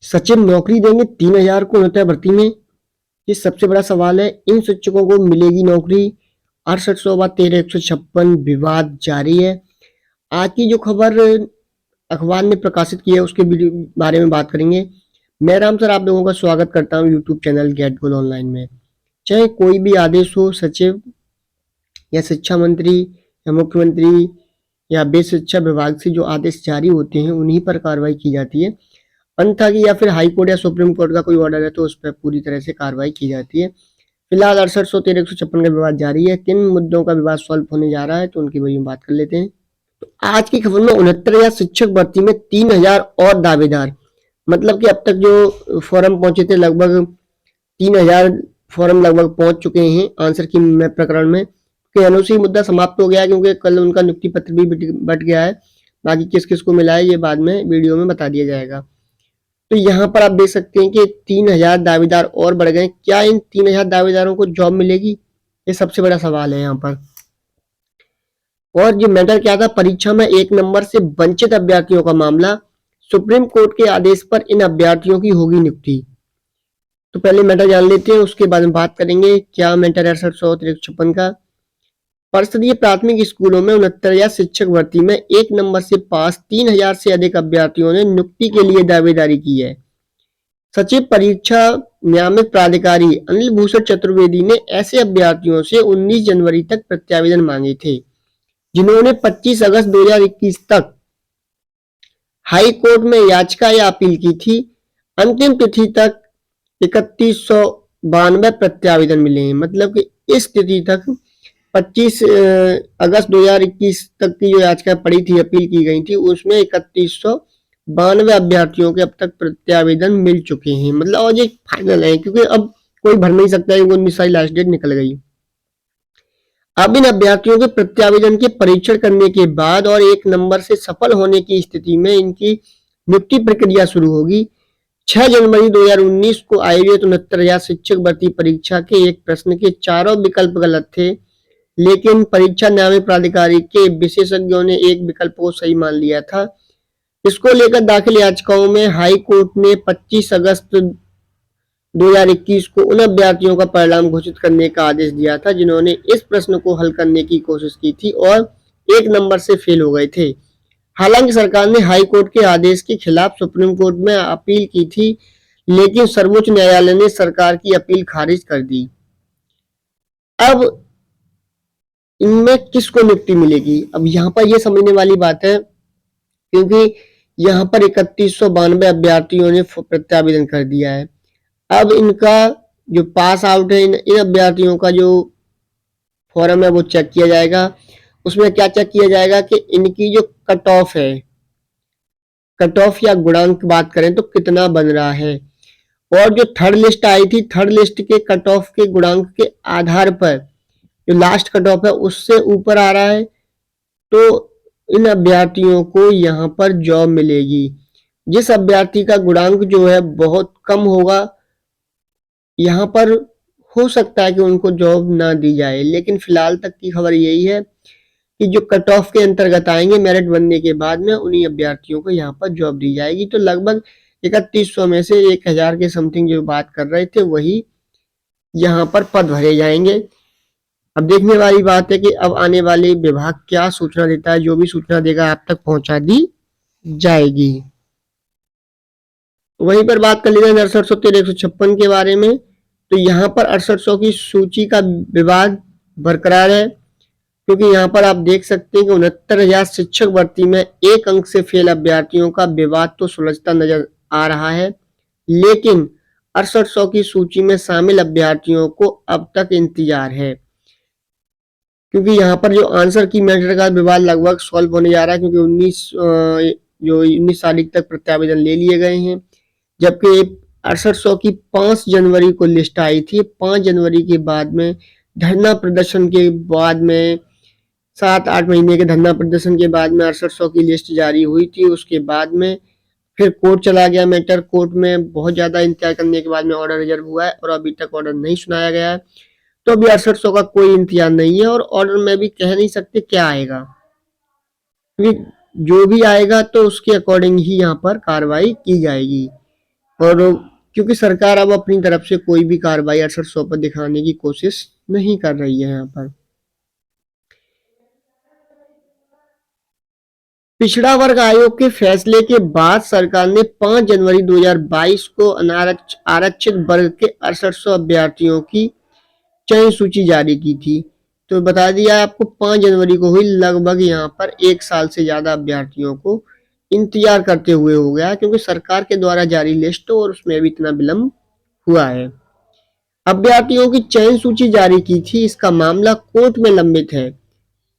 सचिव नौकरी देंगे 3,000 को उन्नत भर्ती में, ये सबसे बड़ा सवाल है। इन शिक्षकों को मिलेगी नौकरी? 6813 विवाद जारी है। आज की जो खबर अखबार ने प्रकाशित की है उसके बारे में बात करेंगे। मैं राम सर आप लोगों का स्वागत करता हूँ यूट्यूब चैनल गेट गोल ऑनलाइन में। चाहे कोई भी आदेश हो, सचिव या शिक्षा मंत्री या मुख्यमंत्री या बेसिक शिक्षा विभाग से जो आदेश जारी होते हैं उन्हीं पर कार्रवाई की जाती है। अन्यथा की या फिर हाई कोर्ट या सुप्रीम कोर्ट का कोई ऑर्डर है तो उस पर पूरी तरह से कार्रवाई की जाती है। फिलहाल 6813 का विवाद जारी है। किन मुद्दों का विवाद सॉल्व होने जा रहा है तो उनके बारे में बात कर लेते हैं। तो आज की खबर में 69,000 शिक्षक भर्ती में 3,000 और दावेदार, मतलब कि अब तक जो फॉर्म पहुंचे थे लगभग 3,000 फॉर्म लगभग पहुंच चुके हैं आंसर की प्रकरण में। एनओसी मुद्दा समाप्त हो गया है क्योंकि कल उनका नियुक्ति पत्र भी बट गया है। बाकी किस किस को मिला है ये बाद में वीडियो में बता दिया जाएगा। तो यहाँ पर आप देख सकते हैं कि 3,000 दावेदार और बढ़ गए। क्या इन 3,000 दावेदारों को जॉब मिलेगी? ये सबसे बड़ा सवाल है यहाँ पर। और जो मैटर क्या था, परीक्षा में 1 नंबर से वंचित अभ्यर्थियों का मामला, सुप्रीम कोर्ट के आदेश पर इन अभ्यर्थियों की होगी नियुक्ति। तो पहले मैटर जान लेते हैं, उसके बाद में बात करेंगे क्या मैटर है 6856 का। परिषदीय प्राथमिक स्कूलों में 69,000 शिक्षक भर्ती में 1 नंबर से पास 3,000 से अधिक अभ्यर्थियों ने नियुक्ति के लिए दावेदारी की है। सचिव परीक्षा नियामक प्राधिकारी अनिल भूषण चतुर्वेदी ने ऐसे अभ्यर्थियों से 19 जनवरी तक प्रत्यावेदन मांगे थे जिन्होंने 25 अगस्त 2021 तक हाई कोर्ट में याचिका या अपील की थी। अंतिम तिथि तक 3192 प्रत्यावेदन मिले हैं। मतलब कि इस तिथि तक 25 अगस्त 2021 तक की जो याचिका पड़ी थी, अपील की गई थी, उसमें 3192 अभ्यर्थियों के अब तक प्रत्यावेदन मिल चुके हैं। मतलब और ये फाइनल है क्योंकि अब कोई भर नहीं सकता है, 19 साल लास्ट डेट निकल गई। अब इन अभ्यर्थियों के प्रत्यावेदन के परीक्षण करने के बाद और 1 नंबर से सफल होने की स्थिति में इनकी नियुक्ति प्रक्रिया शुरू होगी। 6 जनवरी 2019 को आयोजित 69,000 शिक्षक भर्ती परीक्षा के एक प्रश्न के चारों विकल्प गलत थे, लेकिन परीक्षा नियामक प्राधिकारी के विशेषज्ञों ने एक विकल्प को सही मान लिया था। इसको लेकर दाखिल याचिकाओं में हाई कोर्ट ने 25 अगस्त 2021 को उन अभ्यर्थियों का परिणाम घोषित करने का आदेश दिया था जिन्होंने इस प्रश्न को हल करने की कोशिश की थी और 1 नंबर से फेल हो गए थे। हालांकि सरकार ने हाई कोर्ट के आदेश के खिलाफ सुप्रीम कोर्ट में अपील की थी, लेकिन सर्वोच्च न्यायालय ने सरकार की अपील खारिज कर दी। अब इनमें किसको नियुक्ति मिलेगी? अब यहाँ पर यह समझने वाली बात है क्योंकि यहाँ पर 3192 अभ्यर्थियों ने प्रत्यावेदन कर दिया है। अब इनका जो पास आउट है, इन अभ्यर्थियों का जो फॉर्म है वो चेक किया जाएगा। उसमें क्या चेक किया जाएगा कि इनकी जो कट ऑफ है, कट ऑफ या गुणांक बात करें तो कितना बन रहा है। और जो थर्ड लिस्ट आई थी, थर्ड लिस्ट के कट ऑफ के गुणांक के आधार पर जो लास्ट कट ऑफ है उससे ऊपर आ रहा है तो इन अभ्यर्थियों को यहाँ पर जॉब मिलेगी। जिस अभ्यर्थी का गुणांक जो है बहुत कम होगा, यहाँ पर हो सकता है कि उनको जॉब ना दी जाए, लेकिन फिलहाल तक की खबर यही है कि जो कट ऑफ के अंतर्गत आएंगे मेरिट बनने के बाद में उन्हीं अभ्यर्थियों को यहाँ पर जॉब दी जाएगी। तो लगभग 3100 में से 1,000 के समथिंग जो बात कर रहे थे वही यहाँ पर पद भरे जाएंगे। अब देखने वाली बात है कि अब आने वाले विभाग क्या सूचना देता है। जो भी सूचना देगा आप तक पहुंचा दी जाएगी। वहीं पर बात कर लेते हैं 6813 के बारे में। तो यहाँ पर 6800 की सूची का विवाद बरकरार है क्योंकि यहाँ पर आप देख सकते हैं कि 69,000 शिक्षक भर्ती में 1 अंक से फेल अभ्यर्थियों का विवाद तो सुलझता नजर आ रहा है, लेकिन 6800 की सूची में शामिल अभ्यर्थियों को अब तक इंतजार है क्योंकि यहाँ पर जो आंसर की मैटर का विवाद लगभग सॉल्व होने जा रहा है क्योंकि 19 तारीख तक प्रत्यावेदन ले लिए गए हैं, जबकि 6800 की 5 जनवरी को लिस्ट आई थी। 5 जनवरी के बाद में धरना प्रदर्शन के बाद में 7-8 महीने के धरना प्रदर्शन के बाद में 6800 की लिस्ट जारी हुई थी। उसके बाद में फिर कोर्ट चला गया मैटर। कोर्ट में बहुत ज्यादा इंतजार करने के बाद में ऑर्डर रिजर्व हुआ है और अभी तक ऑर्डर नहीं सुनाया गया है। तो अभी 6800 का कोई इंतजार नहीं है और ऑर्डर में भी कह नहीं सकते क्या आएगा, क्योंकि जो भी आएगा तो उसके अकॉर्डिंग ही यहाँ पर कार्रवाई की जाएगी। और क्योंकि सरकार अब अपनी तरफ से कोई भी कार्रवाई 6800 पर दिखाने की कोशिश नहीं कर रही है यहाँ पर। पिछड़ा वर्ग आयोग के फैसले के बाद सरकार ने 5 जनवरी 2022 को आरक्षित वर्ग के 6800 अभ्यर्थियों की चयन सूची जारी की थी। तो बता दिया आपको 5 जनवरी को हुई, लगभग यहाँ पर 1 साल से ज़्यादा अभ्यर्थियों को इंतजार करते हुए हो गया, क्योंकि सरकार के द्वारा जारी लिस्ट और उसमें भी इतना विलंब हुआ है। अभ्यर्थियों की चयन सूची जारी की थी, इसका मामला कोर्ट में लंबित है।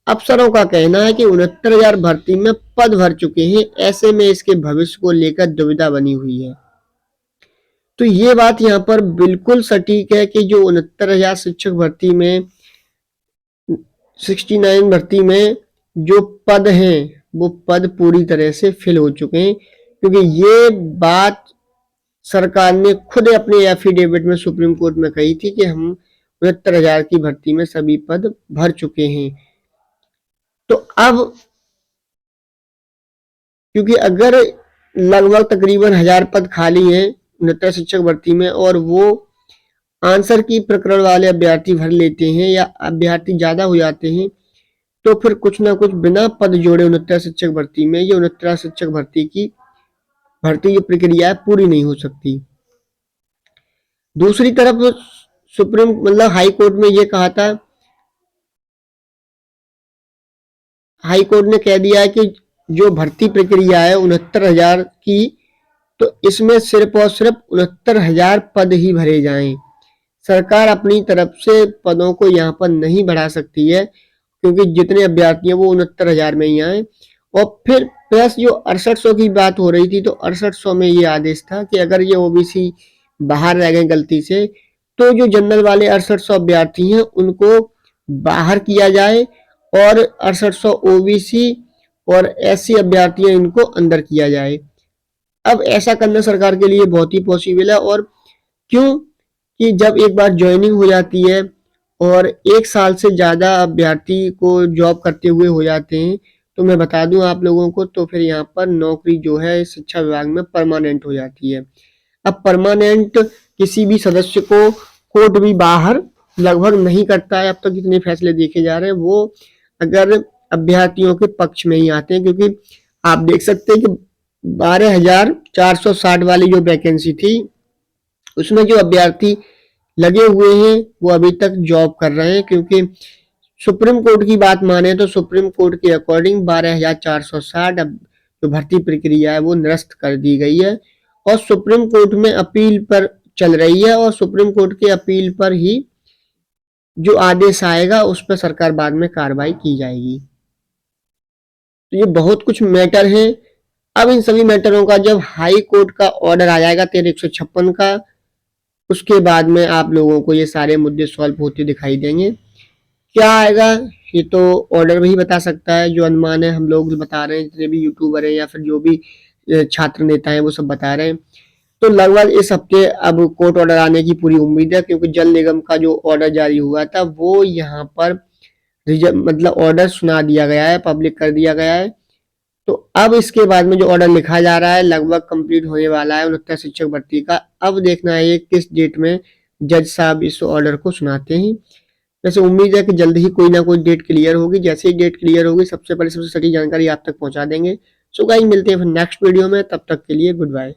अफसरों का कहना है कि 69,000 भर्ती में पद भर चुके हैं, ऐसे में इसके भविष्य को लेकर दुविधा बनी हुई है। तो ये बात यहाँ पर बिल्कुल सटीक है कि जो 69,000 शिक्षक भर्ती में 69 भर्ती में जो पद हैं वो पद पूरी तरह से फिल हो चुके हैं, क्योंकि ये बात सरकार ने खुद अपने एफिडेविट में सुप्रीम कोर्ट में कही थी कि हम 69,000 की भर्ती में सभी पद भर चुके हैं। तो अब क्योंकि अगर लगभग तकरीबन 1000 पद खाली हैं 69 शिक्षक भर्ती में और वो आंसर की प्रकरण वाले अभ्यर्थी भर लेते हैं या अभ्यर्थी ज्यादा हो जाते हैं, तो फिर कुछ ना कुछ बिना पद जोड़े 69 शिक्षक भर्ती में ये 69 शिक्षक भर्ती की प्रक्रिया पूरी नहीं हो सकती। दूसरी तरफ सुप्रीम मतलब हाई कोर्ट में ये कहा था, हाई कोर्ट ने कह दिया है कि जो भर्ती प्रक्रिया है 69,000 की, तो इसमें सिर्फ और सिर्फ 69,000 पद ही भरे जाएं। सरकार अपनी तरफ से पदों को यहाँ पर नहीं बढ़ा सकती है, क्योंकि जितने अभ्यर्थी हैं वो 69,000 में ही आए। और फिर प्लस जो 6800 की बात हो रही थी, तो 6800 में ये आदेश था कि अगर ये ओबीसी बाहर रह गए गलती से, तो जो जनरल वाले 6800 अभ्यर्थी हैं उनको बाहर किया जाए और 6800 ओबीसी और एससी अभ्यर्थी हैं इनको अंदर किया जाए। अब ऐसा करना सरकार के लिए बहुत ही पॉसिबल है। और क्यों कि जब एक बार ज्वाइनिंग हो जाती है और 1 साल से ज़्यादा अभ्यर्थी को जॉब करते हुए हो जाते हैं, तो मैं बता दूं आप लोगों को, तो फिर यहाँ पर नौकरी जो है शिक्षा विभाग में परमानेंट हो जाती है। अब परमानेंट किसी भी सदस्य को कोर्ट भी बाहर लगभग नहीं करता है। अब तक जितने फैसले देखे जा रहे हैं वो अगर अभ्यर्थियों के पक्ष में ही आते हैं, क्योंकि आप देख सकते हैं कि 12,460 वाली जो वैकेंसी थी उसमें जो अभ्यर्थी लगे हुए हैं वो अभी तक जॉब कर रहे हैं, क्योंकि सुप्रीम कोर्ट की बात माने तो सुप्रीम कोर्ट के अकॉर्डिंग 12,460 जो भर्ती प्रक्रिया है वो निरस्त कर दी गई है और सुप्रीम कोर्ट में अपील पर चल रही है, और सुप्रीम कोर्ट के अपील पर ही जो आदेश आएगा उस पर सरकार बाद में कार्रवाई की जाएगी। तो ये बहुत कुछ मैटर है। अब इन सभी मैटरों का जब हाई कोर्ट का ऑर्डर आ जाएगा 13,156 का, उसके बाद में आप लोगों को ये सारे मुद्दे सॉल्व होते दिखाई देंगे। क्या आएगा ये तो ऑर्डर भी बता सकता है, जो अनुमान है हम लोग बता रहे हैं, जितने भी यूट्यूबर हैं या फिर जो भी छात्र नेता हैं वो सब बता रहे हैं। तो लगभग इस हफ्ते अब कोर्ट ऑर्डर आने की पूरी उम्मीद है, क्योंकि जल निगम का जो ऑर्डर जारी हुआ था वो यहाँ पर मतलब ऑर्डर सुना दिया गया है, पब्लिक कर दिया गया है। तो अब इसके बाद में जो ऑर्डर लिखा जा रहा है लगभग कंप्लीट होने वाला है 69 शिक्षक भर्ती का। अब देखना है किस डेट में जज साहब इस ऑर्डर को सुनाते हैं। वैसे उम्मीद है कि जल्द ही कोई ना कोई डेट क्लियर होगी। जैसे ही डेट क्लियर होगी सबसे पहले सबसे सटीक जानकारी आप तक पहुंचा देंगे। सो गाइस मिलते हैं फिर नेक्स्ट वीडियो में, तब तक के लिए गुड बाय।